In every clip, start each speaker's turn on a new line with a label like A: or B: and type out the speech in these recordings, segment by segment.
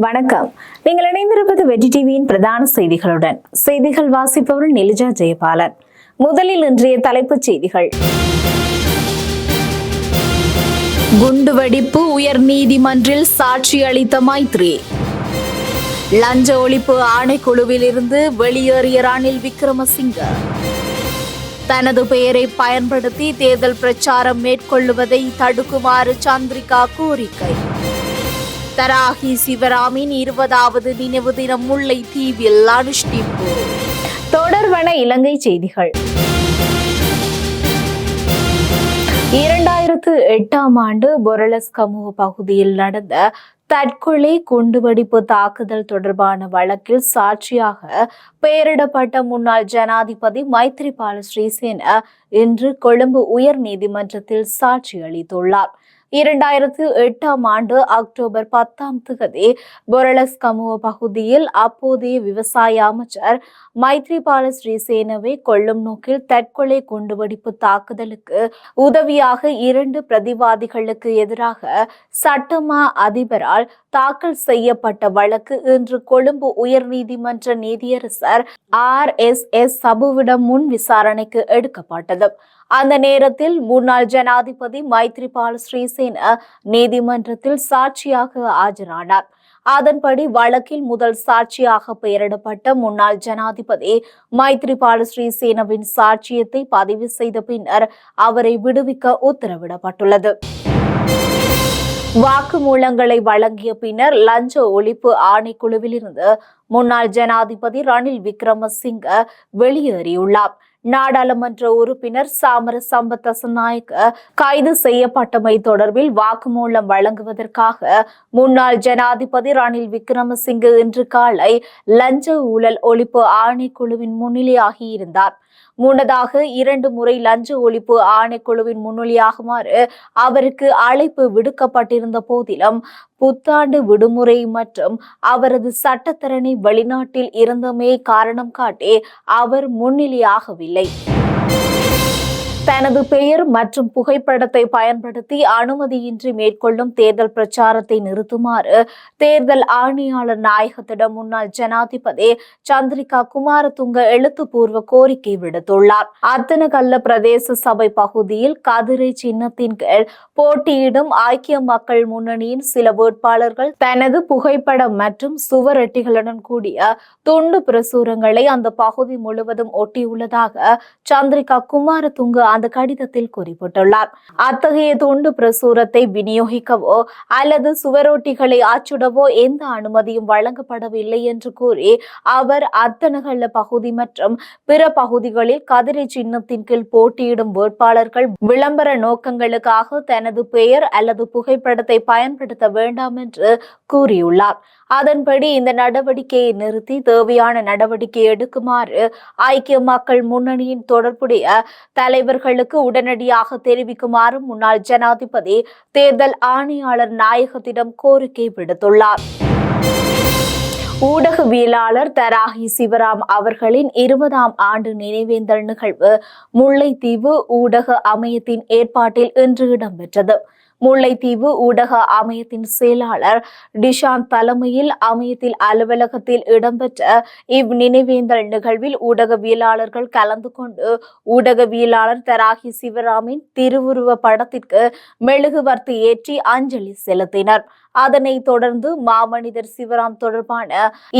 A: வணக்கம். நீங்கள் இணைந்திருப்பது வெற்றி டிவியின் பிரதான செய்திகளுடன். செய்திகள் வாசிப்பவர் நிலிஜா ஜெயபாலன். முதலில் இன்றைய தலைப்புச் செய்திகள். குண்டுவெடிப்பு உயர் நீதிமன்றில் சாட்சி அளித்த மைத்ரி. லஞ்ச ஒழிப்பு ஆணைக்குழுவில் இருந்து வெளியேறிய ரணில் விக்ரமசிங்க. தனது பெயரை பயன்படுத்தி தேர்தல் பிரச்சாரம் மேற்கொள்ளுவதை தடுக்குமாறு சந்திரிகா கோரிக்கை. தராகி சிவராமின் 20வது நினைவு தினம் முல்லைத்தீவில் அனுஷ்டிப்பு. தொடர்வன இலங்கை செய்திகள். 2008ஆம் ஆண்டு பொரலஸ்கமுவ பகுதியில் நடந்த தற்கொலை குண்டுவெடிப்பு தாக்குதல் தொடர்பான வழக்கில் சாட்சியாக பெயரிடப்பட்ட முன்னாள் ஜனாதிபதி மைத்ரிபால சிறிசேன இன்று கொழும்பு உயர் நீதிமன்றத்தில் சாட்சி அளித்துள்ளார். 2008ஆம் ஆண்டு அக்டோபர் 10ஆம் தேதி பொரலஸ்கமுவ பகுதியில் அப்போதைய விவசாய அமைச்சர் மைத்ரிபால சிறிசேனவை கொல்லும் நோக்கில் தற்கொலை குண்டுவெடிப்பு தாக்குதலுக்கு உதவியாக 2 பிரதிவாதிகளுக்கு எதிராக சட்டமா அதிபரால் தாக்கல் செய்யப்பட்ட வழக்கு இன்று கொழும்பு உயர்நீதிமன்ற நீதியரசர் RSS சபுவிடம் முன் விசாரணைக்கு எடுக்கப்பட்டது. அந்த நேரத்தில் முன்னாள் ஜனாதிபதி மைத்ரிபால சிறிசேன நீதிமன்றத்தில் சாட்சியாக ஆஜரானார். அதன்படி வழக்கில் முதல் சாட்சியாக பெயரிடப்பட்ட முன்னாள் ஜனாதிபதி மைத்ரிபால சிறிசேனவின் சாட்சியத்தை பதிவு செய்த பின்னர் அவரை விடுவிக்க உத்தரவிடப்பட்டுள்ளது. வாக்குமூலங்களை வழங்கிய பின்னர் லஞ்ச ஒழிப்பு ஆணைக்குழுவில் இருந்து முன்னாள் ஜனாதிபதி ரணில் விக்ரமசிங்க வெளியேறியுள்ளார். நாடாளுமன்ற உறுப்பினர் சாமர சம்பத் தசநாயக்க கைது செய்யப்பட்டமை தொடர்பில் வாக்குமூலம் வழங்குவதற்காக முன்னாள் ஜனாதிபதி ரணில் விக்ரமசிங்க இன்று காலை லஞ்ச ஊழல் ஒழிப்பு ஆணைக்குழுவின் முன்னிலையாகியிருந்தார். முன்னதாக 2 முறை லஞ்ச ஒழிப்பு ஆணைக்குழுவின் முன்னிலையாகுமாறு அவருக்கு அழைப்பு விடுக்கப்பட்டிருந்த போதிலும் புத்தாண்டு விடுமுறை மற்றும் அவரது சட்டத்தரணி வெளிநாட்டில் இருந்தமே காரணம் காட்டி அவர் முன்னிலையாகவில்லை. தனது பெயர் மற்றும் புகைப்படத்தை பயன்படுத்தி அனுமதியின்றி மேற்கொள்ளும் தேர்தல் பிரச்சாரத்தை நிறுத்துமாறு தேர்தல் ஆணையாளர் நாயகத்திடம் முன்னாள் ஜனாதிபதி சந்திரிகா குமாரதுங்க எழுத்துப்பூர்வ கோரிக்கை விடுத்துள்ளார். அத்தனகல்ல பிரதேச சபை பகுதியில் கதிரை சின்னத்தின் கீழ் போட்டியிடும் ஐக்கிய மக்கள் முன்னணியின் சில வேட்பாளர்கள் தனது புகைப்படம் மற்றும் சுவரொட்டிகளுடன் கூடிய துண்டு பிரசுரங்களை அந்த பகுதி முழுவதும் ஒட்டியுள்ளதாக சந்திரிகா குமாரதுங்க அந்த கடிதத்தில் குறிப்பிட்டுள்ளார். அத்தகைய துண்டு பிரசுரத்தை விநியோகிக்கவோ அல்லது சுவரொட்டிகளை அச்சிடவோ எந்த அனுமதியும் வழங்கப்படவில்லை என்று கூறி அவர் அத்தனகல்ல பகுதி மற்றும் பிற பகுதிகளில் கதிரை சின்னத்தின் கீழ் போட்டியிடும் வேட்பாளர்கள் விளம்பர நோக்கங்களுக்காக தனது பெயர் அல்லது புகைப்படத்தை பயன்படுத்த வேண்டாம் என்று கூறியுள்ளார். அதன்படி இந்த நடவடிக்கையை நிறுத்தி தேவையான நடவடிக்கை எடுக்குமாறு ஐக்கிய மக்கள் முன்னணியின் தொடர்புடைய தலைவர்களுக்கு உடனடியாக தெரிவிக்குமாறு முன்னாள் ஜனாதிபதி தேர்தல் ஆணையாளர் நாயகத்திடம் கோரிக்கை விடுத்துள்ளார். ஊடகவியலாளர் தராகி சிவராம் அவர்களின் 20ஆம் ஆண்டு நினைவேந்தல் நிகழ்வு முல்லைத்தீவு ஊடக அமையத்தின் ஏற்பாட்டில் இன்று இடம்பெற்றது. முல்லைத்தீவு ஊடக அமையத்தின் செயலாளர் டிஷான் தலைமையில் அமையத்தில் அலுவலகத்தில் இடம்பெற்ற இவ்நினைவேந்தல் நிகழ்வில் ஊடகவியலாளர்கள் கலந்து கொண்டு ஊடகவியலாளர் தராகி சிவராமின் திருவுருவ படத்திற்கு மெழுகுவர்த்தி ஏற்றி அஞ்சலி செலுத்தினர். அதனைத் தொடர்ந்து மாமனிதர் சிவராம் தொடர்பான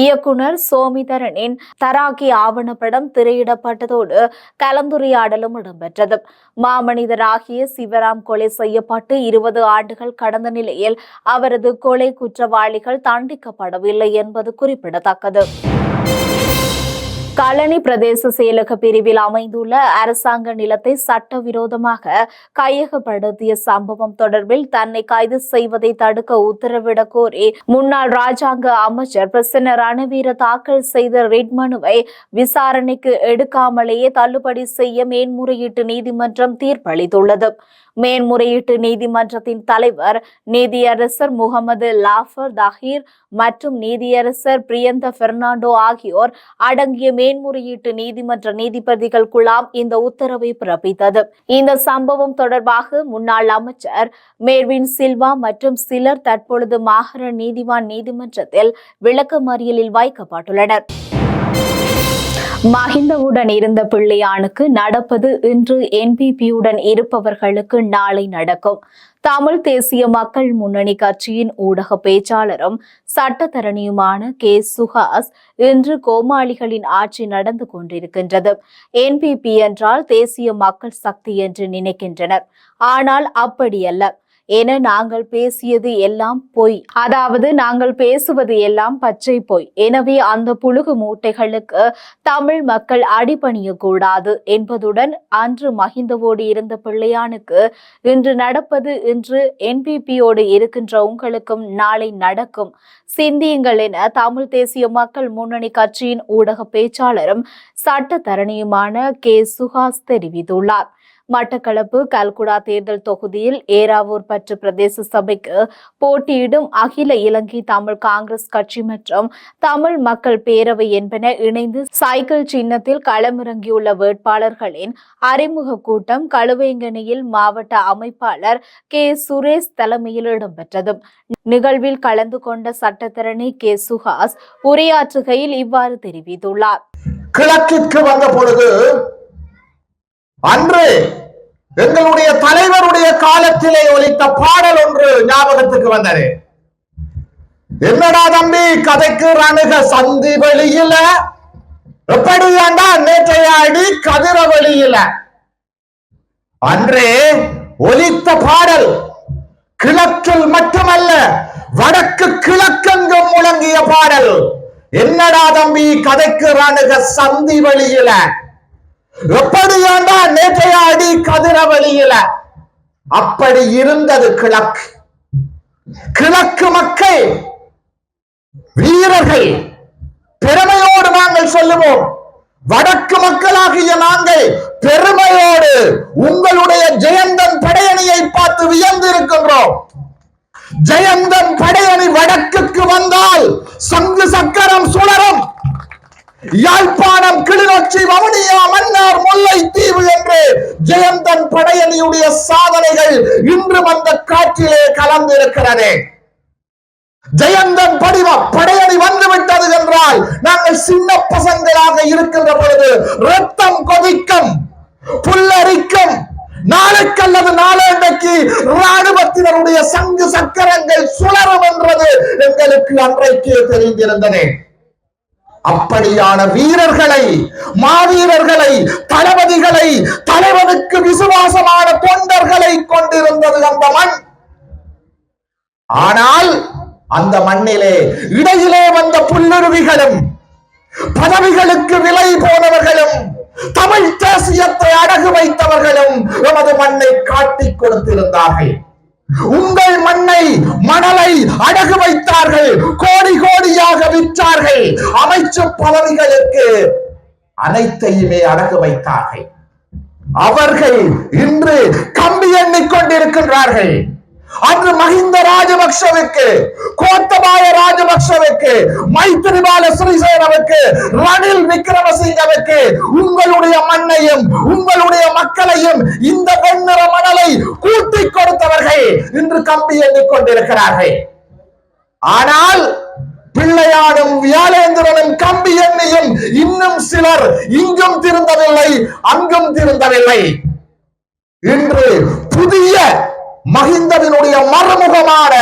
A: இயக்குனர் சோமிதரனின் தராகி ஆவணப்படம் திரையிடப்பட்டதோடு கலந்துரையாடலும் இடம்பெற்றது. மாமனிதராகிய சிவராம் கொலை செய்யப்பட்டு 20 ஆண்டுகள் கடந்த நிலையில் அவரது கொலை குற்றவாளிகள் தண்டிக்கப்படவில்லை என்பது குறிப்பிடத்தக்கது. களனி பிரதேச செயலக பிரிவில் அமைந்துள்ள அரசாங்க நிலத்தை சட்டவிரோதமாக கையகப்படுத்திய சம்பவம் தொடர்பில் தன்னை கைது செய்வதை தடுக்க உத்தரவிட கோரி முன்னாள் ராஜாங்க அமைச்சர் பிரசன்ன ரணவீர தாக்கல் செய்த ரிட் மனுவை விசாரணைக்கு எடுக்காமலேயே தள்ளுபடி செய்ய மேன்முறையீட்டு நீதிமன்றம் தீர்ப்பளித்துள்ளது. மேன்முறையீட்டு நீதிமன்றத்தின் தலைவர் நீதியரசர் முகமது லாஃபர் தஹீர் மற்றும் நீதியரசர் பிரியந்த பெர்னாண்டோ ஆகியோர் அடங்கிய மேன்முறையீட்டு நீதிமன்ற நீதிபதிகள் குழாம் இந்த உத்தரவை பிறப்பித்தது. இந்த சம்பவம் தொடர்பாக முன்னாள் அமைச்சர் மேர்வின் சில்வா மற்றும் சிலர் தற்பொழுது மாகாண நீதிவான் நீதிமன்றத்தில் விளக்கமறியலில் வைக்கப்பட்டுள்ளனர். மஹிந்தவுடன் இருந்த பிள்ளையானுக்கு நடப்பது இன்று என்பிபியுடன் இருப்பவர்களுக்கு நாளை நடக்கும். தமிழ் தேசிய மக்கள் முன்னணி கட்சியின் ஊடக பேச்சாளரும் சட்டத்தரணியுமான கே சுஹாஸ் இன்று கோமாளிகளின் ஆட்சி நடந்து கொண்டிருக்கின்றது. என்பிபி என்றால் தேசிய மக்கள் சக்தி என்று நினைக்கின்றனர். ஆனால் அப்படியல்ல என நாங்கள் பேசியது எல்லாம் பொய், அதாவது நாங்கள் பேசுவது எல்லாம் பச்சை பொய். எனவே அந்த புழுகு மூட்டைகளுக்கு தமிழ் மக்கள் அடிபணிய கூடாது என்பதுடன் அன்று மஹிந்தவோடு இருந்த பிள்ளையானுக்கு இன்று நடப்பது இன்று என்பிபியோடு இருக்கின்ற உங்களுக்கும் நாளை நடக்கும், சிந்தியுங்கள் என தமிழ் தேசிய மக்கள் முன்னணி கட்சியின் ஊடக பேச்சாளரும் சட்டத்தரணியுமான கே சுஹாஸ் தெரிவித்துள்ளார். மட்டக்களப்பு கல்குடா தேர்தல் தொகுதியில் ஏறாவூர் பற்று பிரதேச சபைக்கு போட்டியிடும் அகில இலங்கை தமிழ் காங்கிரஸ் கட்சி மற்றும் தமிழ் மக்கள் பேரவை என்பன இணைந்து சைக்கிள் சின்னத்தில் களமிறங்கியுள்ள வேட்பாளர்களின் அறிமுக கூட்டம் களுவேங்கனியில் மாவட்ட அமைப்பாளர் கே சுரேஷ் தலைமையில் இடம்பெற்றது. நிகழ்வில் கலந்து கொண்ட சட்டத்தரணி கே சுஹாஸ் உரையாற்றுகையில் இவ்வாறு தெரிவித்துள்ளார்.
B: கிழக்கிற்கு வந்த பொழுது அன்று எங்களுடைய தலைவருடைய காலத்திலே ஒலித்த பாடல் ஒன்று ஞாபகத்துக்கு வந்தது. என்னடா தம்பி கதைக்கு ரணுக சந்தி வெளியில எப்படியாண்டா நேற்றைய அடி கதிர வெளியில அன்றே ஒலித்த பாடல் கிழக்கில் மட்டுமல்ல வடக்கு கிழக்கெங்கும் முழங்கிய பாடல். என்னடா தம்பி கதைக்கு ரணுக சந்தி வெளியில எப்படியாண்டா நேற்றைய அடி கதிர வெளியில. அப்படி இருந்தது கிழக்கு. கிழக்கு மக்கள் வீரர்கள் பெருமையோடு நாங்கள் சொல்லுவோம். வடக்கு மக்களாகிய நாங்கள் பெருமையோடு உங்களுடைய ஜெயந்தன் படையணியை பார்த்து வியந்து இருக்கின்றோம். ஜெயந்தன் படையணி வடக்குக்கு வந்தால் சங்கு சக்கரம் சுழரும். யாழ்ப்பாணம், கிளிநொச்சி, வவுனியா, மன்னார், முல்லைத்தீவு என்று ஜெயந்தன் படையணியுடைய சாதனைகள் இன்று அந்த காற்றிலே கலந்திருக்கிறது. ஜெயந்தன் படையணி வந்துவிட்டது என்றால் நாங்கள் சின்ன பசங்களாக இருக்கின்ற பொழுது ரத்தம் கொதிக்கும், புல்லரிக்கும். நாளைக்கு அல்லது நாளேண்டைக்கு ராணுவத்தினருடைய சங்கு சக்கரங்கள் சுழரும் என்றது எங்களுக்கு அன்றைக்கே தெரிந்திருந்தது. அப்படியான வீரர்களை, மாவீரர்களை, தளபதிகளை, தலைவனுக்கு விசுவாசமான தொண்டர்களை கொண்டிருந்தது அந்த மண். ஆனால் அந்த மண்ணிலே இடையிலே வந்த புல்லுருவிகளும் பதவிகளுக்கு விலை போனவர்களும் தமிழ் தேசியத்தை அடகு வைத்தவர்களும் எமது மண்ணை காட்டிக் கொடுத்திருந்தார்கள். உங்கள் மண்ணை, மணலை அடகு வைத்தார்கள், கோடி கோடியாக விற்றார்கள். அமைச்சு பதவிகளுக்கு அனைத்தையுமே அடகு வைத்தார்கள். அவர்கள் இன்று கம்பி எண்ணிக் கொண்டிருக்கின்றார்கள். அன்று மஹிந்த ராஜபக்ஷவுக்கு, கோத்தபாய ராஜபக்ஷவுக்கு, மைத்திரிபால சிறிசேனவுக்கு, ரணில் விக்ரமசிங்கவுக்கு உங்களுடைய மண்ணையும் உங்களுடைய மக்களையும் இந்த வெண்ணிற மணலை கூட்டிக் கொடுத்தவர்கள் இன்று கம்பி எண்ணிக் கொண்டிருக்கிறார்கள். ஆனால் பிள்ளையானும் வியாழேந்திரனும் கம்பி எண்ணியும் இன்னும் சிலர் இங்கும் திருந்தவில்லை, அங்கும் திருந்தவில்லை. இன்று புதிய மஹிந்தவினுடைய மறுமுகமான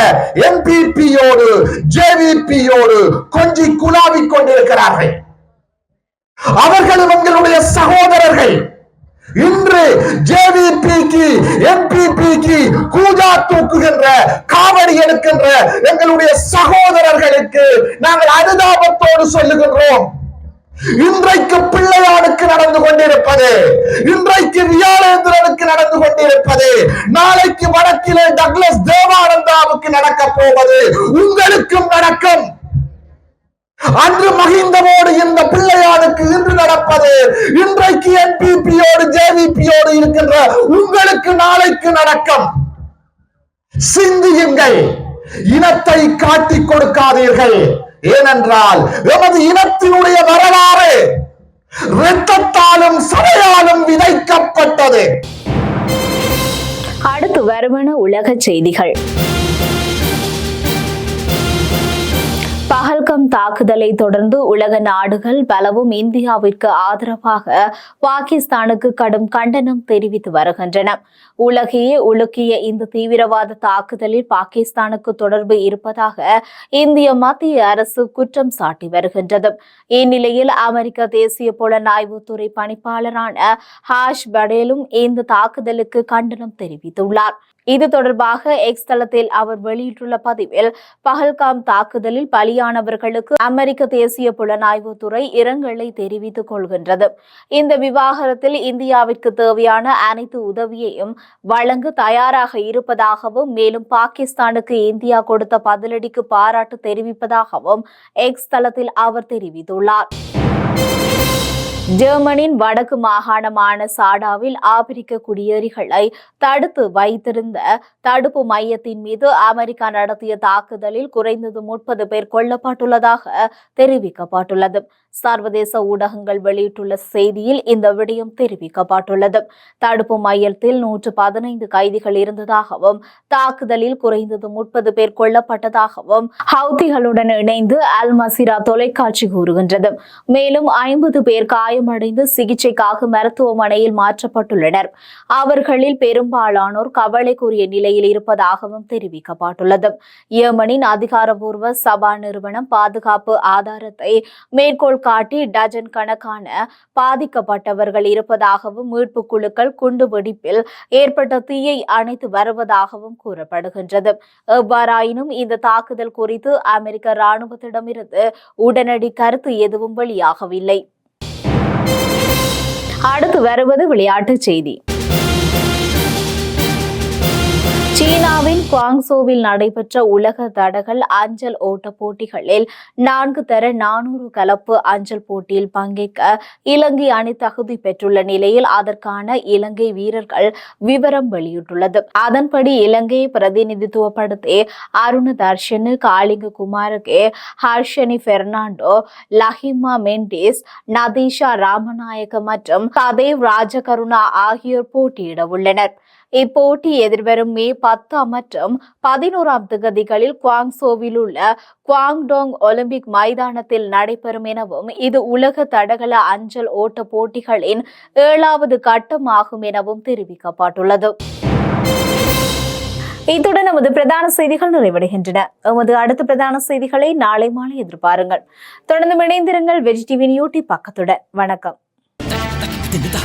B: என்பிபியோடு ஜேவிபியோடு கொஞ்சி குழாவிக் கொண்டிருக்கிறார்கள். அவர்களும் எங்களுடைய சகோதரர்கள். இன்று ஜேவிபிக்கு, என்பிபிக்கு கூஜா தூக்குகின்ற, காவடி எடுக்கின்ற எங்களுடைய சகோதரர்களுக்கு நாங்கள் அனுதாபத்தோடு சொல்லுகின்றோம். இன்றைக்கு பிள்ளையானுக்கு நடந்து கொண்டிருப்பது, இன்றைக்கு வியாழேந்திரனுக்கு நடந்து கொண்டிருப்பது, நாளைக்கு வடக்கிலே டக்ளஸ் தேவானந்தாவுக்கு நடக்க போவது உங்களுக்கும் நடக்கும். அன்று மகிந்தவோடு இந்த பிள்ளையானுக்கு இன்று நடப்பது இன்றைக்கு என்பிபியோடு ஜேவிபியோடு இருக்கின்ற உங்களுக்கு நாளைக்கு நடக்கும். சிந்தியுங்கள், இனத்தை காட்டிக் கொடுக்காதீர்கள். ஏனென்றால் எமது இனத்தினுடைய வரலாறு இரத்தத்தாலும் சதையாலும் விதைக்கப்பட்டது.
A: அடுத்து வருவன உலக செய்திகள். பஹல்கம் தாக்குதலை தொடர்ந்து உலக நாடுகள் பலவும் இந்தியாவிற்கு ஆதரவாக பாகிஸ்தானுக்கு கடும் கண்டனம் தெரிவித்து வருகின்றன. உலகையே உலுக்கிய இந்த தீவிரவாத தாக்குதலில் பாகிஸ்தானுக்கு தொடர்பு இருப்பதாக இந்திய மத்திய அரசு குற்றம் சாட்டி வருகின்றது. இந்நிலையில் அமெரிக்க தேசிய புலனாய்வுத்துறை பணிப்பாளரான ஹாஷ் படேலும் இந்த தாக்குதலுக்கு கண்டனம் தெரிவித்துள்ளார். இது தொடர்பாக எக்ஸ் தளத்தில் அவர் வெளியிட்டுள்ள பதிவில், பஹல்காம் தாக்குதலில் பலியானவர்களுக்கு அமெரிக்க தேசிய புலனாய்வுத்துறை இரங்கலை தெரிவித்துக் கொள்கின்றது. இந்த விவகாரத்தில் இந்தியாவிற்கு தேவையான அனைத்து உதவியையும் வழங்க தயாராக இருப்பதாகவும், மேலும் பாகிஸ்தானுக்கு இந்தியா கொடுத்த பதிலடிக்கு பாராட்டு தெரிவிப்பதாகவும் எக்ஸ் தளத்தில் அவர் தெரிவித்துள்ளார். ஜெர்மனியின் வடக்கு மாகாணமான சாடாவில் ஆப்பிரிக்க குடியேறிகளை தடுத்து வைத்திருந்த தடுப்பு மையத்தின் மீது அமெரிக்கா நடத்திய தாக்குதலில் குறைந்தது 30 பேர் கொல்லப்பட்டுள்ளதாக தெரிவிக்கப்பட்டுள்ளது. சர்வதேச ஊடகங்கள் வெளியிட்டுள்ள செய்தியில் இந்த விடயம் தெரிவிக்கப்பட்டுள்ளது. தடுப்பு மையத்தில் 115 கைதிகள் இருந்ததாகவும், தாக்குதலில் குறைந்தது 30 பேர் கொல்லப்பட்டதாகவும் ஹவுதிகளுடன் இணைந்து அல் மசிரா தொலைக்காட்சி கூறுகின்றது. மேலும் 50 பேர் காயமடைந்து சிகிச்சைக்காக மருத்துவமனையில் மாற்றப்பட்டுள்ளனர். அவர்களில் பெரும்பாலானோர் கவலைக்குரிய நிலையில் இருப்பதாகவும் தெரிவிக்கப்பட்டுள்ளது. யேமனின் அதிகாரப்பூர்வ சபா நிறுவனம் பாதுகாப்பு ஆதாரத்தை மேற்கோள் காட்டி டஜன் கணக்கான பாதிக்கப்பட்டவர்கள் இருப்பதாகவும், மீட்பு குழுக்கள் குண்டுவெடிப்பில் ஏற்பட்ட தீயை அணைத்து வருவதாகவும் கூறப்படுகின்றது. எவ்வாறாயினும் இந்த தாக்குதல் குறித்து அமெரிக்க இராணுவத்திடமிருந்து உடனடி கருத்து எதுவும் வெளியாகவில்லை. அடுத்து வருவது விளையாட்டுச் செய்தி. சீனாவின் குவாங்சோவில் நடைபெற்ற உலக தடகள அஞ்சல் ஓட்ட போட்டிகளில் 4 தர 400 கலப்பு அஞ்சல் போட்டியில் பங்கேற்க இலங்கை அணி தகுதி பெற்றுள்ள நிலையில் அதற்கான இலங்கை வீரர்கள் விவரம் வெளியிட்டுள்ளது. அதன்படி இலங்கையை பிரதிநிதித்துவப்படுத்தி அருண தர்ஷன், காளிங்க குமாரகே, ஹர்ஷனி பெர்னாண்டோ, லஹிமா மெண்டிஸ், நதீஷா ராமநாயக்க மற்றும் கதேவ் ராஜகருணா ஆகியோர் போட்டியிட உள்ளனர். இப்போட்டி எதிர்வரும் மே 10 மற்றும் 11ஆம் தேதிகளில் குவாங்சோவில் உள்ள குவாங்டோங் ஒலிம்பிக் மைதானத்தில் நடைபெறும் எனவும், இது உலக தடகள அஞ்சல் ஓட்ட போட்டிகளின் 7வது கட்டமாகும் எனவும் தெரிவிக்கப்பட்டுள்ளது. இத்துடன் நமது பிரதான செய்திகள் நிறைவடைகின்றன. எமது அடுத்த பிரதான செய்திகளை நாளை மாலை எதிர்பாருங்கள். தொடர்ந்து இணைந்திருங்கள் வெஜி டிவி யூடியூப் பக்கத்துடன். வணக்கம்.
C: 됩니다.